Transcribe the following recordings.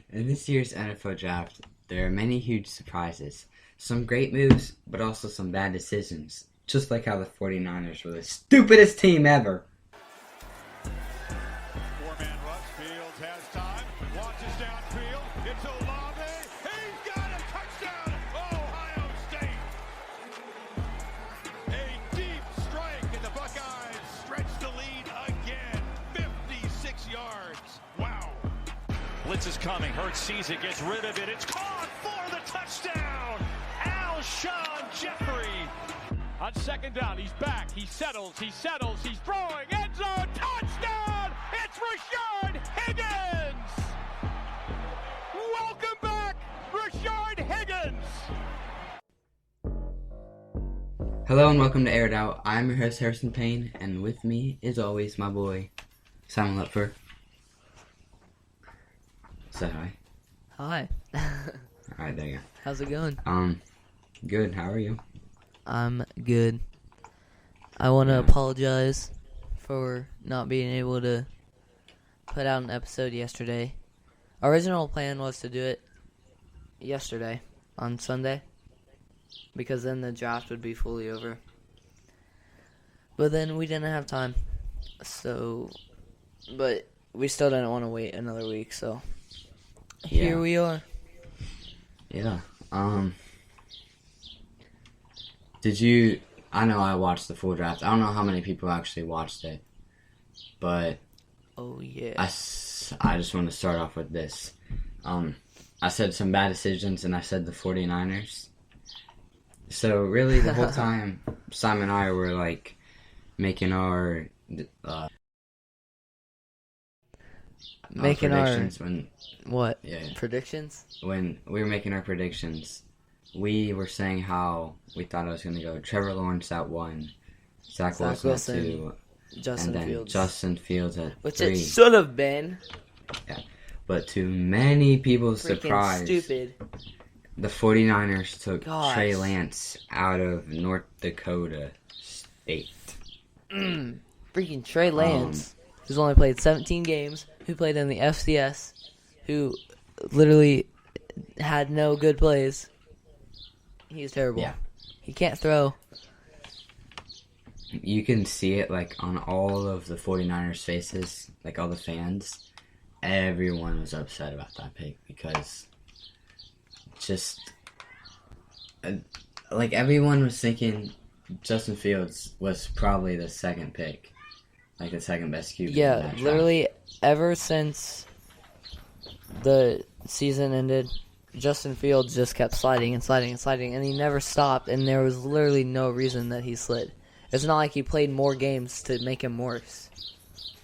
In this year's NFL draft, there are many huge surprises. Some great moves, but also some bad decisions. Just like how the 49ers were the stupidest team ever. Four-man rush. Fields has time. Launches downfield. It's Olave. He's got a touchdown. Ohio State. A deep strike, and the Buckeyes stretch the lead again. 56 yards. Wow. Blitz is coming. Hurts sees it, gets rid of it. It's caught for the touchdown. Alshon Jeffrey. On second down, he's back. He settles. He's throwing. End zone. Touchdown. It's Rashard Higgins. Welcome back, Rashard Higgins. Hello and welcome to Air It Out. I'm your host, Harrison Payne, and with me, as always, my boy, Simon Lutfer. Say hi. Hi. Alright, there you go. How's it going? Good. How are you? I'm good. I want to apologize for not being able to put out an episode yesterday. Our original plan was to do it yesterday on Sunday because then the draft would be fully over. But then we didn't have time. But we still didn't want to wait another week, so here we are. Yeah. I know I watched the full draft. I don't know how many people actually watched it. But Oh, yeah. I just want to start off with this. I said some bad decisions, and I said the 49ers. So, really, the whole time, Simon and I were, making our predictions when... What? Yeah. Predictions? When we were making our predictions, we were saying how we thought it was going to go Trevor Lawrence at 1, Zach Wilson at 2, Justin and then Fields. Justin Fields at Which 3. it should have been. But to many people's Freaking surprise, stupid. the 49ers took Gosh. Trey Lance out of North Dakota State. Freaking Trey Lance, who's only played 17 games, who played in the FCS, who literally had no good plays. He's terrible. Yeah. He can't throw. You can see it, on all of the 49ers' faces, all the fans. Everyone was upset about that pick because everyone was thinking Justin Fields was probably the second pick, the second best QB. Yeah, in that draft. literally ever since the season ended, Justin Fields just kept sliding, and he never stopped, and there was literally no reason that he slid. It's not like he played more games to make him worse.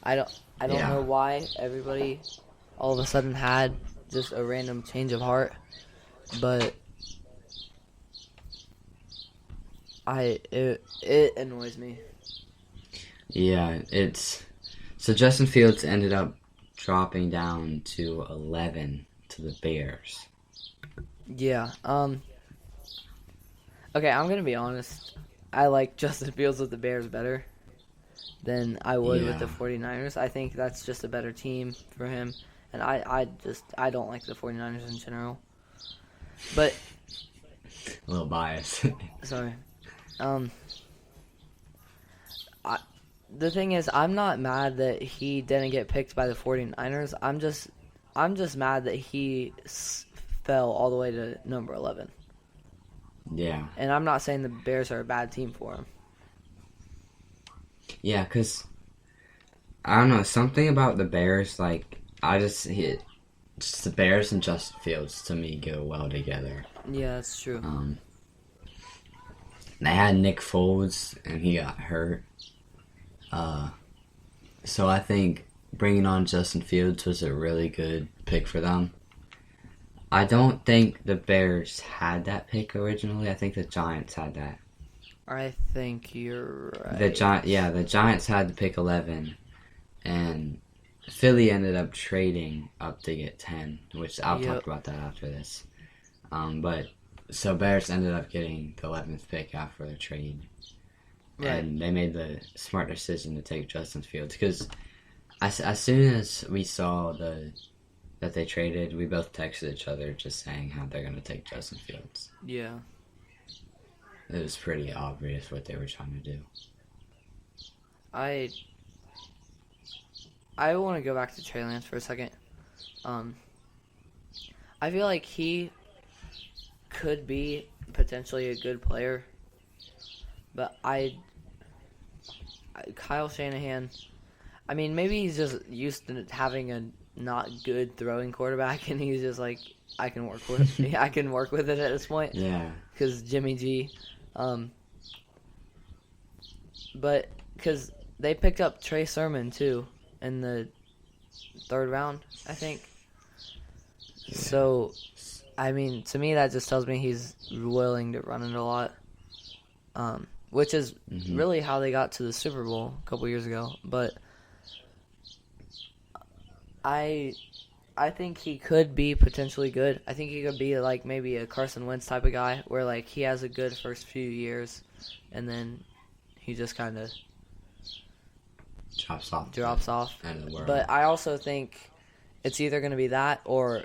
I don't know why everybody all of a sudden had just a random change of heart, but it annoys me. Yeah, so Justin Fields ended up dropping down to 11 to the Bears. Yeah. Okay, I'm gonna be honest. I like Justin Fields with the Bears better than I would with the 49ers. I think that's just a better team for him. And I don't like the 49ers in general. But A little biased. sorry. The thing is, I'm not mad that he didn't get picked by the 49ers. I'm just mad that he fell all the way to number 11. Yeah. And I'm not saying the Bears are a bad team for him. Yeah, because, I don't know, something about the Bears, just the Bears and Justin Fields, to me, go well together. Yeah, that's true. They had Nick Foles, and he got hurt. So I think bringing on Justin Fields was a really good pick for them. I don't think the Bears had that pick originally. I think the Giants had that. I think you're right. The Giants had the pick 11, and Philly ended up trading up to get 10, which I'll talk about that after this. So Bears ended up getting the 11th pick after the trade. Right. And they made the smart decision to take Justin Fields because as soon as we saw the that they traded, we both texted each other just saying how they're going to take Justin Fields. Yeah. It was pretty obvious what they were trying to do. I want to go back to Trey Lance for a second. I feel like he could be potentially a good player, but Kyle Shanahan, I mean, maybe he's just used to having a not good throwing quarterback, and he's just like, I can work with it at this point. Yeah. Because Jimmy G, but because they picked up Trey Sermon too in the 3rd round, I think. Yeah. So, I mean, to me that just tells me he's willing to run it a lot, which is really how they got to the Super Bowl a couple years ago. But I think he could be potentially good. I think he could be like maybe a Carson Wentz type of guy, where like he has a good first few years, and then he just kind of drops off. End of the world. But I also think it's either going to be that or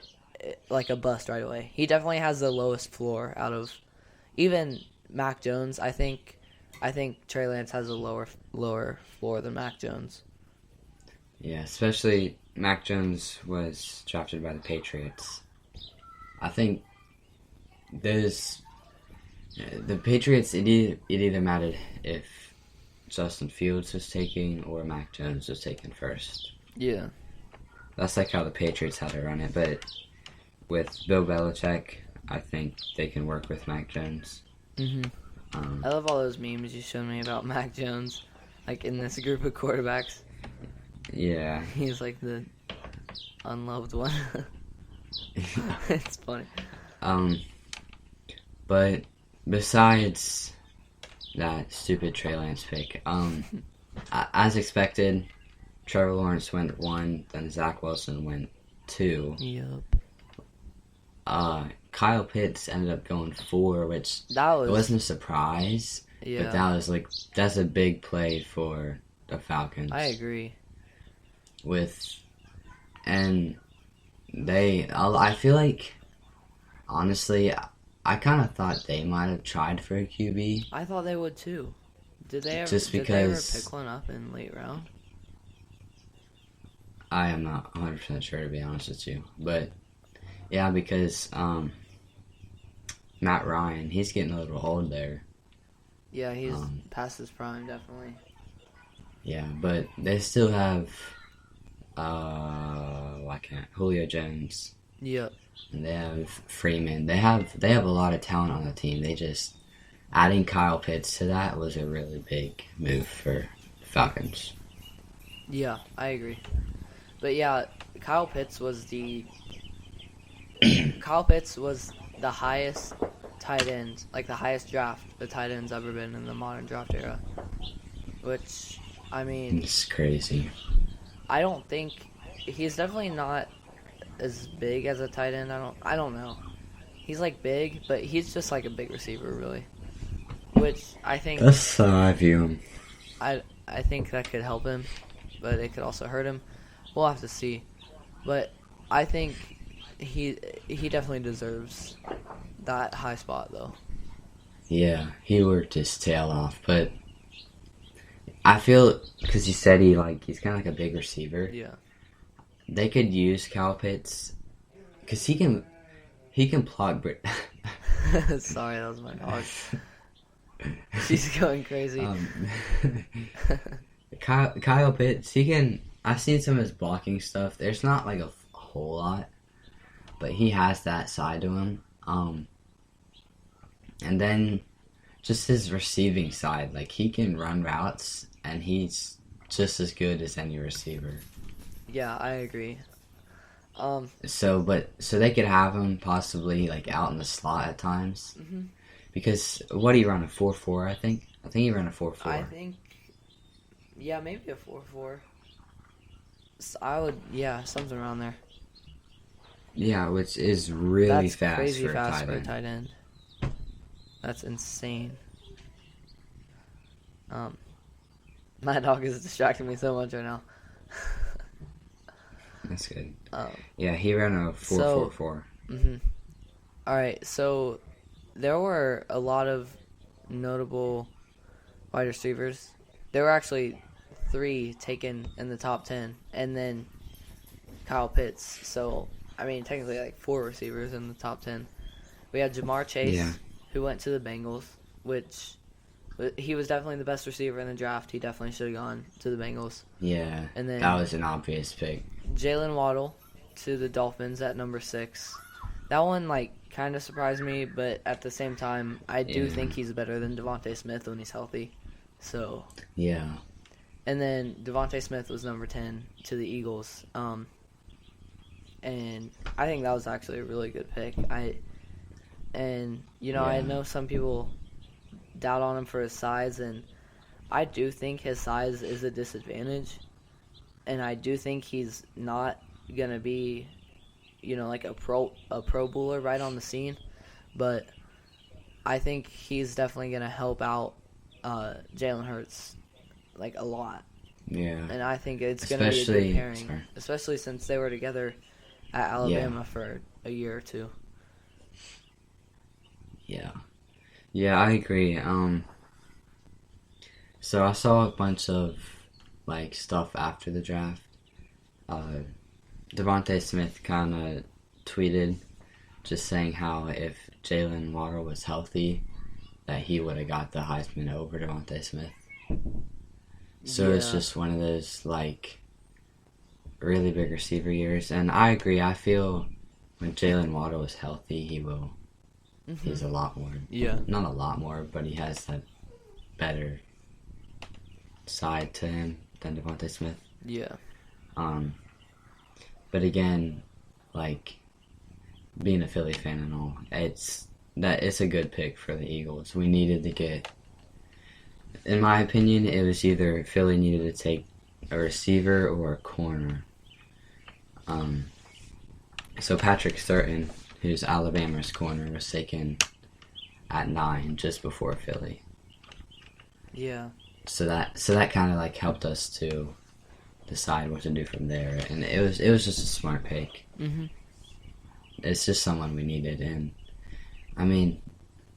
like a bust right away. He definitely has the lowest floor out of even Mac Jones. I think Trey Lance has a lower floor than Mac Jones. Yeah, especially Mac Jones was drafted by the Patriots. I think the Patriots, it either mattered if Justin Fields was taken or Mac Jones was taken first. Yeah. That's like how the Patriots had to run it, but with Bill Belichick, I think they can work with Mac Jones. I love all those memes you showed me about Mac Jones, like in this group of quarterbacks. Yeah. He's like the unloved one. It's funny. But besides that stupid Trey Lance pick, as expected, Trevor Lawrence went 1, then Zach Wilson went 2. Yep. Kyle Pitts ended up going 4, which it wasn't a surprise. Yeah. But that's a big play for the Falcons. I agree. I feel like, honestly, I kind of thought they might have tried for a QB. I thought they would too. Did they ever pick one up in late round? I am not 100% sure, to be honest with you. But, yeah, because Matt Ryan, he's getting a little old there. Yeah, he's past his prime, definitely. Yeah, but they still have, Julio Jones. Yep. And they have Freeman. They have a lot of talent on the team. They just, adding Kyle Pitts to that was a really big move for Falcons. Yeah, I agree. But yeah, Kyle Pitts was the highest tight end, like the highest draft the tight end's ever been in the modern draft era. Which, I mean, It's crazy. I don't think he's definitely not as big as a tight end. I don't know. He's like big, but he's just like a big receiver, really. Which I think That's how I view him. I think that could help him, but it could also hurt him. We'll have to see. But I think he definitely deserves that high spot, though. Yeah, he worked his tail off, but I feel, because he said he's kind of like a big receiver. Yeah. They could use Kyle Pitts, because he can plug. Sorry, that was my dog. She's going crazy. Kyle Pitts, I've seen some of his blocking stuff. There's not like a whole lot, but he has that side to him. And then just his receiving side, like he can run routes, and he's just as good as any receiver. Yeah, I agree. So they could have him possibly like out in the slot at times. Mm-hmm. Because what do you run, a 4.4? I think he ran a 4.4. I think, yeah, maybe a 4.4. Something around there. Yeah, which is really That's fast crazy for fast a for a tight tight end. That's insane. My dog is distracting me so much right now. That's good. Um, Yeah, he ran a 4.44. All right, so there were a lot of notable wide receivers. There were actually 3 taken in the top 10, and then Kyle Pitts. So, I mean, technically like 4 receivers in the top 10. We had Jamar Chase, who went to the Bengals, which he was definitely the best receiver in the draft. He definitely should have gone to the Bengals. Yeah, And then that was an obvious pick. Jalen Waddle to the Dolphins at number 6. That one, like, kind of surprised me, but at the same time, I do think he's better than Devontae Smith when he's healthy. So, yeah. And then Devontae Smith was number 10 to the Eagles. And I think that was actually a really good pick. I know some people doubt on him for his size, and I do think his size is a disadvantage. And I do think he's not going to be, like a pro bowler right on the scene. But I think he's definitely going to help out Jalen Hurts, like, a lot. Yeah. And I think it's going to be a good pairing, especially since they were together at Alabama for a year or 2. Yeah. Yeah, I agree. So I saw a bunch of, like, stuff after the draft. Devontae Smith kind of tweeted just saying how if Jalen Waddle was healthy, that he would have got the Heisman over Devontae Smith. So it's just one of those, like, really big receiver years. And I agree. I feel when Jalen Waddle is healthy, he will. He's a lot more. Yeah. Not a lot more, but he has that better side to him than Devontae Smith. Yeah. But again, like, being a Philly fan and all, it's a good pick for the Eagles. We needed to get, in my opinion, it was either Philly needed to take a receiver or a corner. So Patrick Surtain, who's Alabama's corner, was taken at 9 just before Philly. Yeah. So that kind of, like, helped us to decide what to do from there, and it was just a smart pick. It's just someone we needed, and I mean,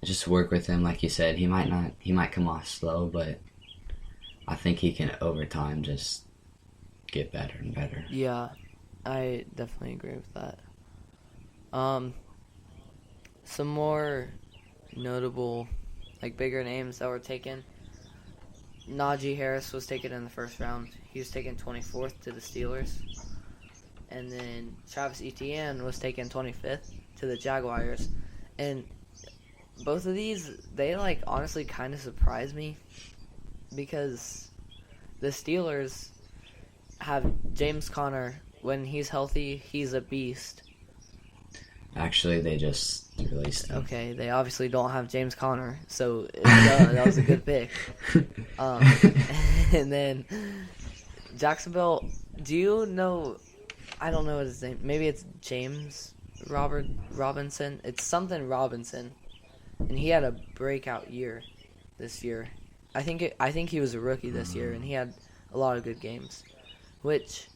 just work with him, like you said. He might come off slow, but I think he can over time just get better and better. Yeah, I definitely agree with that. Some more notable, like, bigger names that were taken. Najee Harris was taken in the first round. He was taken 24th to the Steelers. And then Travis Etienne was taken 25th to the Jaguars. And both of these, they, like, honestly kind of surprised me because the Steelers have James Conner. When he's healthy, he's a beast. Actually, they just released him. Okay, they obviously don't have James Conner, so that was a good pick. And then Jacksonville, do you know, I don't know what his name, maybe it's James Robinson. It's something Robinson, and he had a breakout year this year. I think he was a rookie this year, and he had a lot of good games, which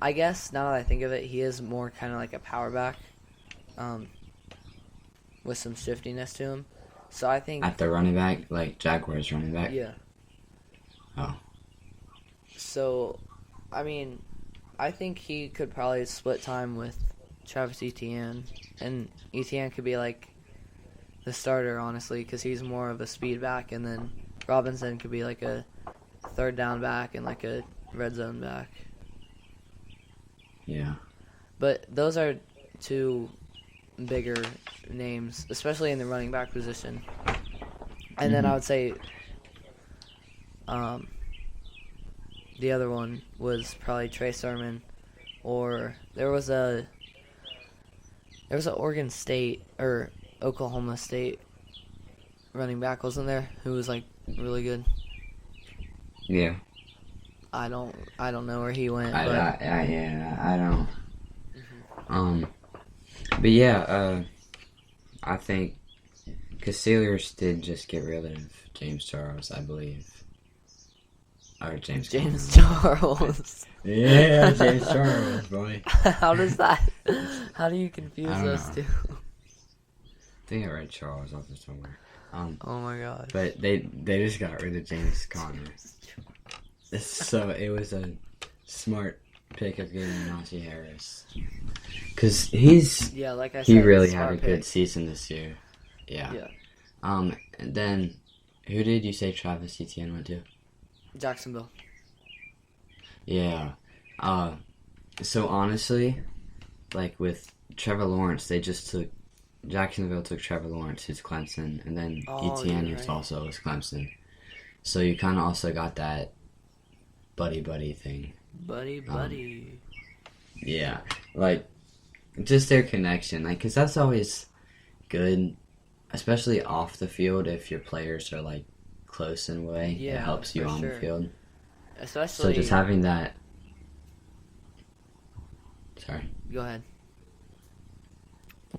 I guess now that I think of it, he is more kind of like a power back, with some shiftiness to him. So I think at the running back, like Jaguars running back. Yeah. Oh. So, I mean, I think he could probably split time with Travis Etienne, and Etienne could be like the starter, honestly, because he's more of a speed back, and then Robinson could be like a third down back and like a red zone back. Yeah. But those are 2 bigger names, especially in the running back position. And then I would say the other one was probably Trey Sermon, or there was a Oregon State or Oklahoma State running back, wasn't there, who was like really good. Yeah. I don't know where he went. I don't. But yeah, I think because Steelers did just get rid of James Charles, I believe. Or James James Conner. Charles. Yeah, James Charles, boy. How does that? How do you confuse I don't those know. two? I think I read Charles off there somewhere. Oh my god. But they just got rid of James Conner. So it was a smart pick of getting Najee Harris. Because Yeah, like I said, he really smart had a pick. good season this year. Yeah. And then, who did you say Travis Etienne went to? Jacksonville. Yeah. So honestly, like with Trevor Lawrence, Jacksonville took Trevor Lawrence, who's Clemson, and then Etienne, you're who's right. also was Clemson. So you kind of also got that buddy thing. Buddy. Yeah, like just their connection, like, cause that's always good, especially off the field if your players are like close in a way. Yeah, it helps you for on sure. the field. Especially. So just having that. Sorry. Go ahead.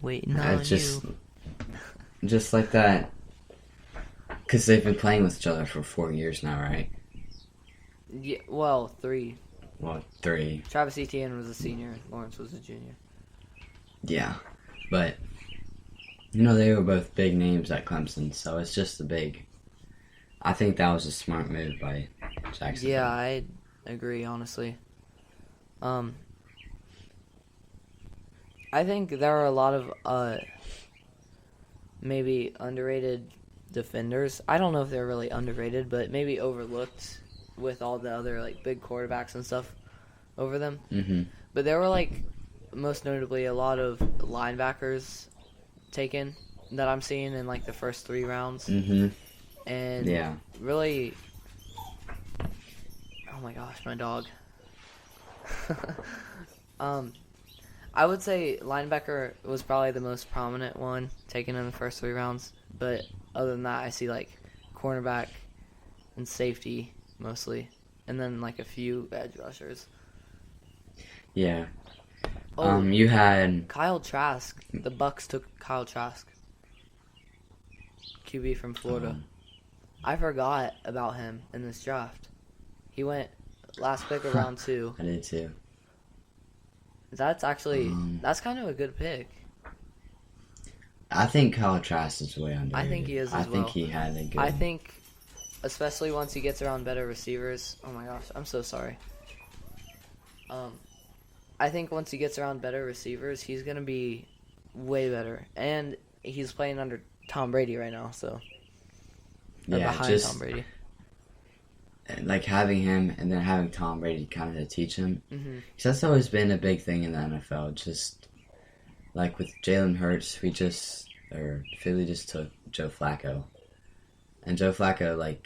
Waiting It's just like that, because they've been playing with each other for 4 years now, right? Yeah, well, 3. Well, 3. Travis Etienne was a senior. Lawrence was a junior. Yeah, but they were both big names at Clemson, so it's just I think that was a smart move by Jackson. Yeah, I agree, honestly. I think there are a lot of maybe underrated defenders. I don't know if they're really underrated, but maybe overlooked with all the other like big quarterbacks and stuff over them. Mm-hmm. But there were like most notably a lot of linebackers taken that I'm seeing in like the first 3 rounds. Mm-hmm. And Yeah. really, oh my gosh, my dog. I would say linebacker was probably the most prominent one taken in the first 3 rounds. But other than that, I see like cornerback and safety mostly, and then like a few edge rushers. Yeah. Oh, You had Kyle Trask. The Bucks took Kyle Trask, QB from Florida. I forgot about him in this draft. He went last pick of round 2. I did too. That's actually that's kind of a good pick. I think Kyle Trask is way underrated. I think he is I as think well. he had a good. I think, especially once he gets around better receivers. Oh my gosh, I'm so sorry. I think once he gets around better receivers, he's gonna be way better. And he's playing under Tom Brady right now, so or Yeah, behind just Tom Brady. like having him and then having Tom Brady kind of to teach him. Mm-hmm. 'Cause that's always been a big thing in the NFL. Just like with Jalen Hurts, Philly just took Joe Flacco. And Joe Flacco,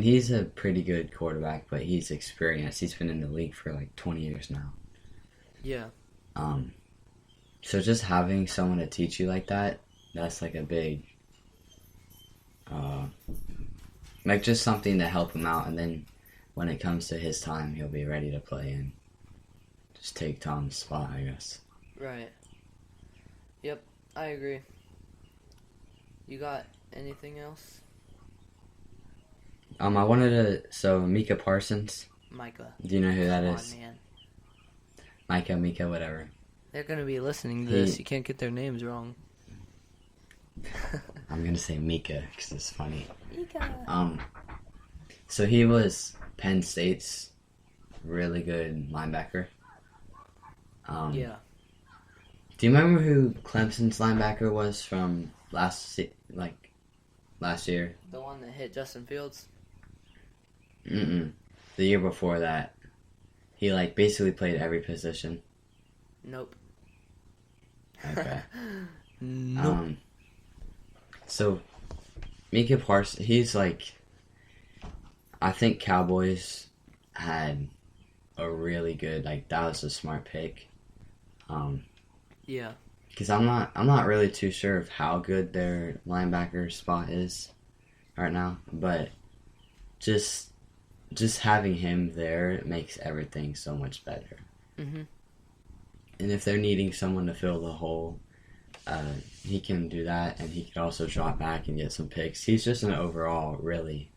he's a pretty good quarterback, but he's experienced. He's been in the league for like 20 years now. Yeah. So just having someone to teach you like that, that's like a big, just something to help him out. And then when it comes to his time, he'll be ready to play and just take Tom's spot, I guess. Right. Yep, I agree. You got anything else? I wanted to, Micah Parsons. Micah. Do you know who that Come is? on, man. Micah, whatever. They're going to be listening to this. You can't get their names wrong. I'm going to say Micah because it's funny. Micah. So he was Penn State's really good linebacker. Yeah. Do you remember who Clemson's linebacker was from last year? The one that hit Justin Fields? The year before that. He basically played every position. Nope. Okay. Nope. So Micah Parsons, he's I think Cowboys had a really good, that was a smart pick. Yeah. Because I'm not really too sure of how good their linebacker spot is right now, but just having him there makes everything so much better. Mm-hmm. And if they're needing someone to fill the hole, he can do that, and he can also drop back and get some picks. He's just an overall really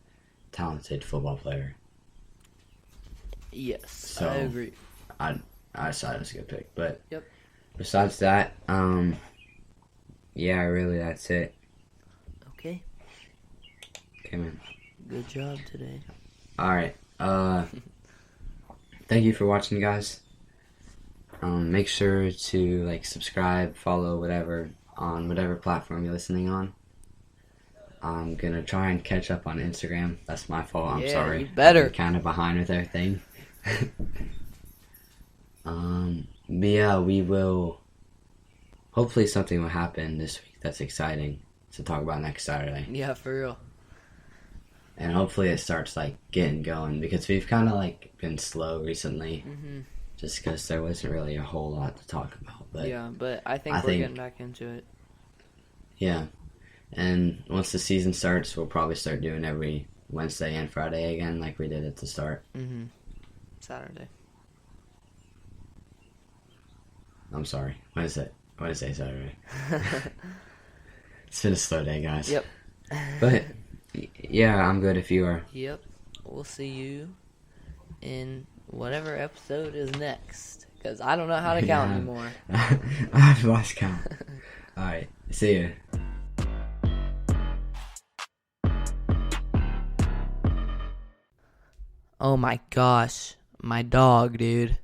talented football player. Yes, So, I agree. I decided it was a good pick. But Yep. besides that, yeah, really, that's it. Okay. Okay, man. Good job today. All right. Thank you for watching, guys. Make sure to like, subscribe, follow, whatever on whatever platform you're listening on. I'm gonna try and catch up on Instagram. That's my fault. I'm Yeah, sorry. you better. I'm kind of behind with everything. But yeah, we will. Hopefully, something will happen this week that's exciting to talk about next Saturday. Yeah, for real. And hopefully it starts like getting going, because we've kind of like been slow recently, just because there wasn't really a whole lot to talk about. But Yeah, but I think we're getting back into it. yeah, and once the season starts, we'll probably start doing every Wednesday and Friday again, like we did at the start. Saturday. I'm sorry, Wednesday, Saturday. It's been a slow day, guys. Yep. But yeah, I'm good if you are. Yep. We'll see you in whatever episode is next. Because I don't know how to count anymore. I've lost count. Alright, see ya. Oh my gosh. My dog, dude.